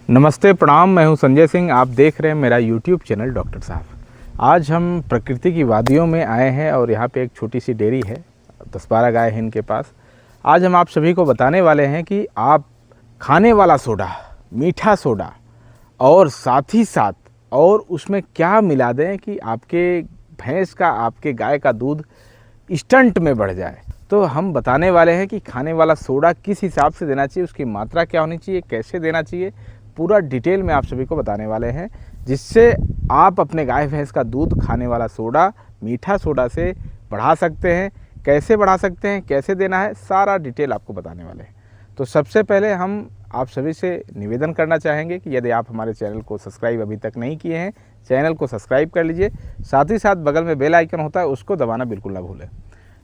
नमस्ते प्रणाम, मैं हूं संजय सिंह। आप देख रहे हैं मेरा यूट्यूब चैनल डॉक्टर साहब। आज हम प्रकृति की वादियों में आए हैं और यहाँ पे एक छोटी सी डेयरी है, 10-12 गाय हैं इनके पास। आज हम आप सभी को बताने वाले हैं कि आप खाने वाला सोडा, मीठा सोडा और साथ ही साथ और उसमें क्या मिला दें कि आपके भैंस का, आपके गाय का दूध इंस्टेंट में बढ़ जाए। तो हम बताने वाले हैं कि खाने वाला सोडा किस हिसाब से देना चाहिए, उसकी मात्रा क्या होनी चाहिए, कैसे देना चाहिए, पूरा डिटेल में आप सभी को बताने वाले हैं, जिससे आप अपने गाय भैंस का दूध खाने वाला सोडा, मीठा सोडा से बढ़ा सकते हैं। कैसे बढ़ा सकते हैं, कैसे देना है, सारा डिटेल आपको बताने वाले हैं। तो सबसे पहले हम आप सभी से निवेदन करना चाहेंगे कि यदि आप हमारे चैनल को सब्सक्राइब अभी तक नहीं किए हैं, चैनल को सब्सक्राइब कर लीजिए। साथ ही साथ बगल में बेल आइकन होता है, उसको दबाना बिल्कुल ना भूलें।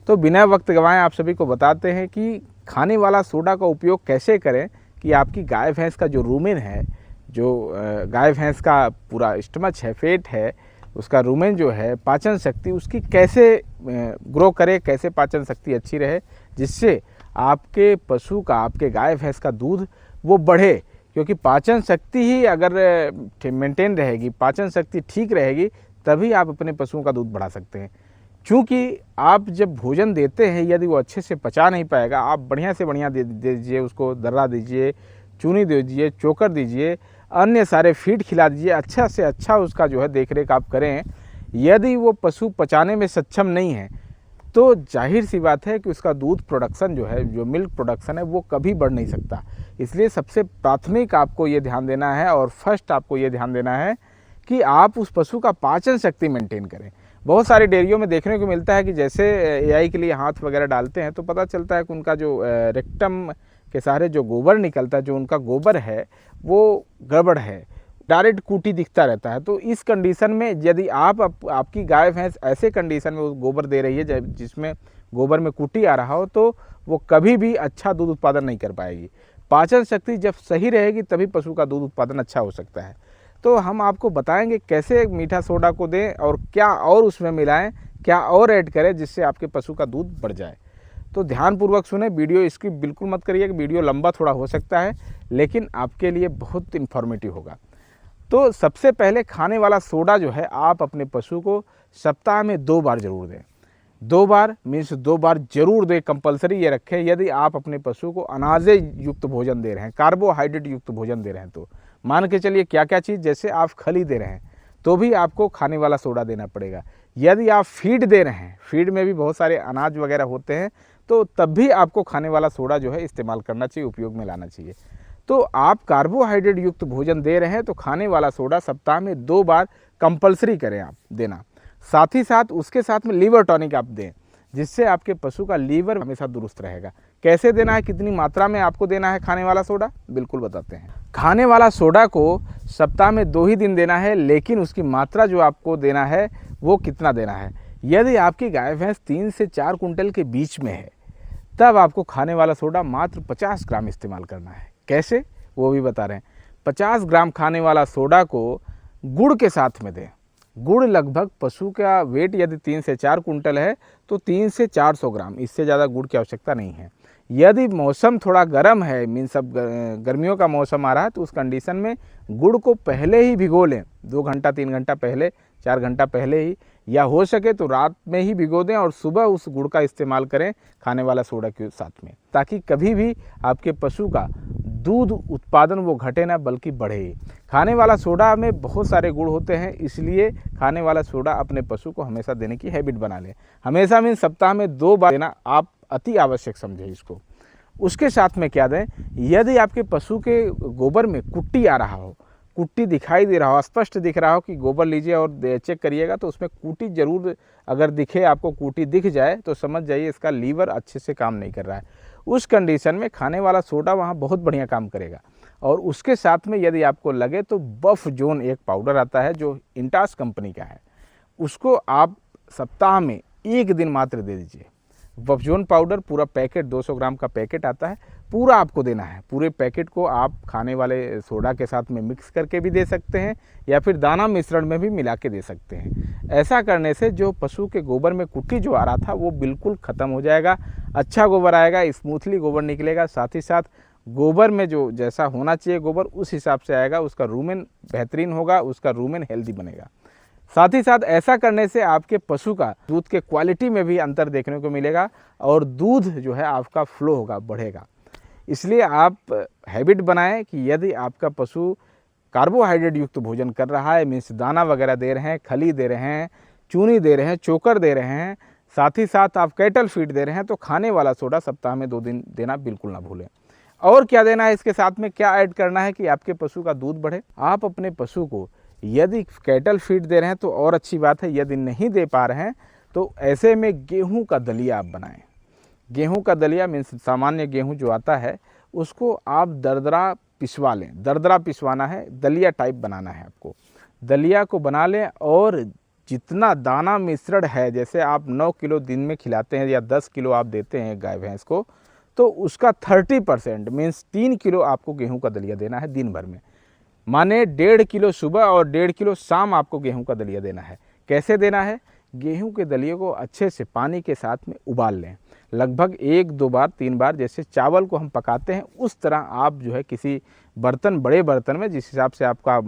तो बिना वक्त गंवाए आप सभी को बताते हैं कि खाने वाला सोडा का उपयोग कैसे करें कि आपकी गाय भैंस का जो रूमेन है, जो गाय भैंस का पूरा स्टमच है, पेट है, उसका रूमेन जो है, पाचन शक्ति उसकी कैसे ग्रो करे, कैसे पाचन शक्ति अच्छी रहे, जिससे आपके पशु का, आपके गाय भैंस का दूध वो बढ़े। क्योंकि पाचन शक्ति ही अगर मेंटेन रहेगी, पाचन शक्ति ठीक रहेगी, तभी आप अपने पशुओं का दूध बढ़ा सकते हैं। क्योंकि आप जब भोजन देते हैं, यदि वो अच्छे से पचा नहीं पाएगा, आप बढ़िया से बढ़िया दे दीजिए, उसको दर्रा दीजिए, चूनी दीजिए, चोकर दीजिए, अन्य सारे फीड खिला दीजिए, अच्छा से अच्छा उसका जो है देख रेख आप करें। यदि वो पशु पचाने में सक्षम नहीं है तो जाहिर सी बात है कि उसका दूध प्रोडक्शन जो है, जो मिल्क प्रोडक्शन है, वो कभी बढ़ नहीं सकता। इसलिए सबसे प्राथमिक आपको ये ध्यान देना है और फर्स्ट आपको ये ध्यान देना है कि आप उस पशु का पाचन शक्ति मेंटेन करें। बहुत सारी डेयरियों में देखने को मिलता है कि जैसे एआई के लिए हाथ वगैरह डालते हैं तो पता चलता है कि उनका जो रेक्टम के सहारे जो गोबर निकलता है, जो उनका गोबर है, वो गड़बड़ है, डायरेक्ट कूटी दिखता रहता है। तो इस कंडीशन में यदि आपकी गाय भैंस ऐसे कंडीशन में गोबर दे रही है जिसमें गोबर में कूटी आ रहा हो, तो वो कभी भी अच्छा दूध उत्पादन नहीं कर पाएगी। पाचन शक्ति जब सही रहेगी तभी पशु का दूध उत्पादन अच्छा हो सकता है। तो हम आपको बताएंगे कैसे मीठा सोडा को दें और क्या और उसमें मिलाएं, क्या और ऐड करें जिससे आपके पशु का दूध बढ़ जाए। तो ध्यानपूर्वक सुने, वीडियो स्किप बिल्कुल मत करिए कि वीडियो लंबा थोड़ा हो सकता है, लेकिन आपके लिए बहुत इन्फॉर्मेटिव होगा। तो सबसे पहले खाने वाला सोडा जो है, आप अपने पशु को सप्ताह में 2 बार जरूर दें। 2 बार मीन्स 2 बार जरूर दें, कंपलसरी ये रखें। यदि आप अपने पशु को अनाजे युक्त भोजन दे रहे हैं, कार्बोहाइड्रेट युक्त भोजन दे रहे हैं, तो मान के चलिए क्या क्या चीज़, जैसे आप खली दे रहे हैं तो भी आपको खाने वाला सोडा देना पड़ेगा। यदि आप फीड दे रहे हैं, फीड में भी बहुत सारे अनाज वगैरह होते हैं, तो तब भी आपको खाने वाला सोडा जो है इस्तेमाल करना चाहिए, उपयोग में लाना चाहिए। तो आप कार्बोहाइड्रेट युक्त भोजन दे रहे हैं तो खाने वाला सोडा सप्ताह में 2 बार कंपलसरी करें आप देना। साथ ही साथ उसके साथ में लीवर टॉनिक आप दें, जिससे आपके पशु का लीवर हमेशा दुरुस्त रहेगा। कैसे देना है, कितनी मात्रा में आपको देना है खाने वाला सोडा, बिल्कुल बताते हैं। खाने वाला सोडा को सप्ताह में 2 ही दिन देना है, लेकिन उसकी मात्रा जो आपको देना है वो कितना देना है। यदि आपकी गाय भैंस 3 से 4 कुंटल के बीच में है, तब आपको खाने वाला सोडा मात्र 50 ग्राम इस्तेमाल करना है। कैसे, वो भी बता रहे हैं। 50 ग्राम खाने वाला सोडा को गुड़ के साथ में दें। गुड़ लगभग पशु का वेट यदि 3 से 4 कुंटल है तो 300 से 400 ग्राम, इससे ज़्यादा गुड़ की आवश्यकता नहीं है। यदि मौसम थोड़ा गर्म है, मीन्स अब गर्मियों का मौसम आ रहा है, तो उस कंडीशन में गुड़ को पहले ही भिगो लें, 2 घंटा 3 घंटा पहले, 4 घंटा पहले ही, या हो सके तो रात में ही भिगो दें और सुबह उस गुड़ का इस्तेमाल करें खाने वाला सोडा के साथ में, ताकि कभी भी आपके पशु का दूध उत्पादन वो घटे ना, बल्कि बढ़े। खाने वाला सोडा में बहुत सारे गुण होते हैं, इसलिए खाने वाला सोडा अपने पशु को हमेशा देने की हैबिट बना लें। हमेशा में सप्ताह में 2 बार देना आप अति आवश्यक समझें इसको। उसके साथ में क्या दें, यदि आपके पशु के गोबर में कुट्टी आ रहा हो, कुट्टी दिखाई दे रहा हो, स्पष्ट दिख रहा हो कि गोबर लीजिए और चेक करिएगा तो उसमें कुट्टी जरूर अगर दिखे, आपको कुट्टी दिख जाए तो समझ जाइए इसका लीवर अच्छे से काम नहीं कर रहा है। उस कंडीशन में खाने वाला सोडा वहाँ बहुत बढ़िया काम करेगा। और उसके साथ में यदि आपको लगे तो बफ जोन एक पाउडर आता है जो इंटास कंपनी का है, उसको आप सप्ताह में 1 दिन मात्र दे दीजिए। बफ जोन पाउडर पूरा पैकेट 200 ग्राम का पैकेट आता है, पूरा आपको देना है। पूरे पैकेट को आप खाने वाले सोडा के साथ में मिक्स करके भी दे सकते हैं या फिर दाना मिश्रण में भी मिला के दे सकते हैं। ऐसा करने से जो पशु के गोबर में कुट्टी जो आ रहा था वो बिल्कुल ख़त्म हो जाएगा, अच्छा गोबर आएगा, स्मूथली गोबर निकलेगा। साथ ही साथ गोबर में जो जैसा होना चाहिए गोबर उस हिसाब से आएगा, उसका रूमेन बेहतरीन होगा, उसका रूमेन हेल्दी बनेगा। साथ ही साथ ऐसा करने से आपके पशु का दूध के क्वालिटी में भी अंतर देखने को मिलेगा और दूध जो है आपका फ्लो होगा, बढ़ेगा। इसलिए आप हैबिट बनाएं कि यदि आपका पशु कार्बोहाइड्रेट युक्त भोजन कर रहा है, मीन्स दाना वगैरह दे रहे हैं, खली दे रहे हैं, चूनी दे रहे हैं, चोकर दे रहे हैं, साथ ही साथ आप कैटल फीड दे रहे हैं, तो खाने वाला सोडा सप्ताह में 2 दिन देना बिल्कुल ना भूलें। और क्या देना है इसके साथ में, क्या ऐड करना है कि आपके पशु का दूध बढ़े। आप अपने पशु को यदि कैटल फीड दे रहे हैं तो और अच्छी बात है, यदि नहीं दे पा रहे हैं तो ऐसे में गेहूं का दलिया आप बनाएं। गेहूं का दलिया मीन्स सामान्य गेहूं जो आता है उसको आप दरदरा पिसवा लें, दरदरा पिसवाना है, दलिया टाइप बनाना है आपको। दलिया को बना लें और जितना दाना मिश्रण है, जैसे आप 9 किलो दिन में खिलाते हैं या 10 किलो आप देते हैं गाय भैंस को, तो उसका 30% मीन्स 3 किलो आपको गेहूं का दलिया देना है दिन भर में। माने 1.5 किलो सुबह और 1.5 किलो शाम आपको गेहूं का दलिया देना है। कैसे देना है, गेहूं के दलिए को अच्छे से पानी के साथ में उबाल लें, लगभग 1-2 बार 3 बार, जैसे चावल को हम पकाते हैं उस तरह आप जो है किसी बर्तन, बड़े बर्तन में, जिस हिसाब से आपका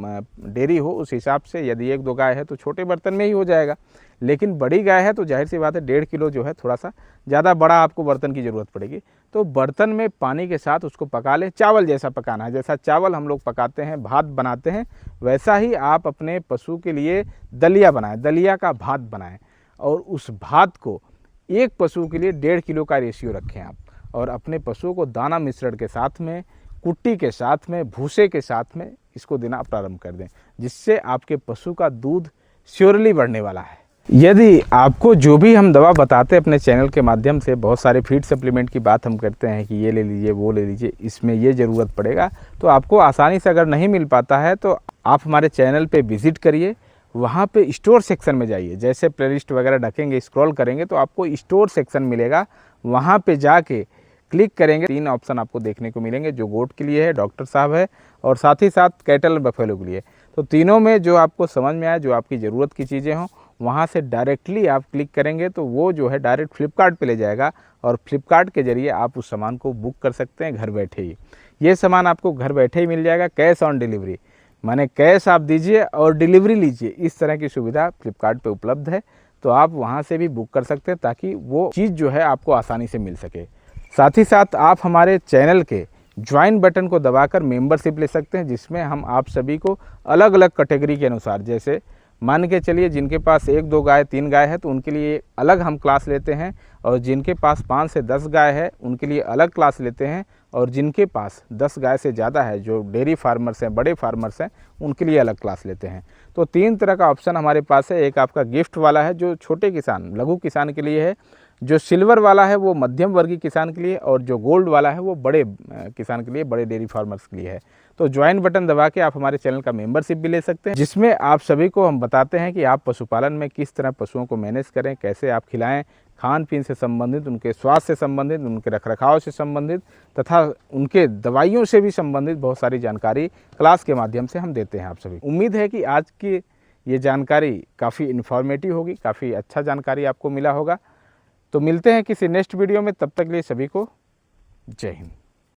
डेयरी हो उस हिसाब से, यदि 1-2 गाय है तो छोटे बर्तन में ही हो जाएगा, लेकिन बड़ी गाय है तो जाहिर सी बात है 1.5 किलो जो है थोड़ा सा ज़्यादा बड़ा आपको बर्तन की ज़रूरत पड़ेगी। तो बर्तन में पानी के साथ उसको पका लें, चावल जैसा पकाना है, जैसा चावल हम लोग पकाते हैं, भात बनाते हैं, वैसा ही आप अपने पशु के लिए दलिया बनाएं, दलिया का भात बनाएं और उस भात को एक पशु के लिए 1.5 किलो का रेशियो रखें आप, और अपने पशुओं को दाना मिश्रण के साथ में, कुट्टी के साथ में, भूसे के साथ में इसको देना प्रारंभ कर दें, जिससे आपके पशु का दूध श्योरली बढ़ने वाला है। यदि आपको जो भी हम दवा बताते हैं अपने चैनल के माध्यम से, बहुत सारे फीड सप्लीमेंट की बात हम करते हैं कि ये ले लीजिए, वो ले लीजिए, इसमें ये ज़रूरत पड़ेगा, तो आपको आसानी से अगर नहीं मिल पाता है तो आप हमारे चैनल पे विज़िट करिए, वहाँ पे स्टोर सेक्शन में जाइए, जैसे प्लेलिस्ट वगैरह ढकेंगे, स्क्रॉल करेंगे तो आपको स्टोर सेक्शन मिलेगा, वहाँ पे जाके क्लिक करेंगे, 3 ऑप्शन आपको देखने को मिलेंगे, जो गोट के लिए है, डॉक्टर साहब है, और साथ ही साथ कैटल बफेलो के लिए। तो तीनों में जो आपको समझ में आए, जो आपकी ज़रूरत की चीज़ें हों, वहाँ से डायरेक्टली आप क्लिक करेंगे तो वो जो है डायरेक्ट फ्लिपकार्ट पे ले जाएगा, और फ्लिपकार्ट के ज़रिए आप उस सामान को बुक कर सकते हैं घर बैठे ही। ये सामान आपको घर बैठे ही मिल जाएगा, कैश ऑन डिलीवरी, माने कैश आप दीजिए और डिलीवरी लीजिए, इस तरह की सुविधा फ्लिपकार्ट पे उपलब्ध है। तो आप वहाँ से भी बुक कर सकते हैं ताकि वो चीज़ जो है आपको आसानी से मिल सके। साथ ही साथ आप हमारे चैनल के ज्वाइन बटन को दबाकर मेंबरशिप ले सकते हैं, जिसमें हम आप सभी को अलग अलग कैटेगरी के अनुसार, जैसे मान के चलिए जिनके पास 1-2 गाय 3 गाय है तो उनके लिए अलग हम क्लास लेते हैं, और जिनके पास 5 से 10 गाय है उनके लिए अलग क्लास लेते हैं, और जिनके पास 10 गाय से ज़्यादा है, जो डेयरी फार्मर्स हैं, बड़े फार्मर्स हैं, उनके लिए अलग क्लास लेते हैं। तो 3 तरह का ऑप्शन हमारे पास है। एक आपका गिफ्ट वाला है जो छोटे किसान, लघु किसान के लिए है, जो सिल्वर वाला है वो मध्यम वर्गीय किसान के लिए, और जो गोल्ड वाला है वो बड़े किसान के लिए, बड़े डेयरी फार्मर्स के लिए है। तो ज्वाइन बटन दबा के आप हमारे चैनल का मेंबरशिप भी ले सकते हैं, जिसमें आप सभी को हम बताते हैं कि आप पशुपालन में किस तरह पशुओं को मैनेज करें, कैसे आप खिलाएं, खान पीन से संबंधित, उनके स्वास्थ्य से संबंधित, उनके रखरखाव से संबंधित तथा उनके दवाइयों से भी संबंधित बहुत सारी जानकारी क्लास के माध्यम से हम देते हैं आप सभी। उम्मीद है कि आज की ये जानकारी काफ़ी इन्फॉर्मेटिव होगी, काफ़ी अच्छा जानकारी आपको मिला होगा। तो मिलते हैं किसी नेक्स्ट वीडियो में, तब तक के लिए सभी को जय हिंद।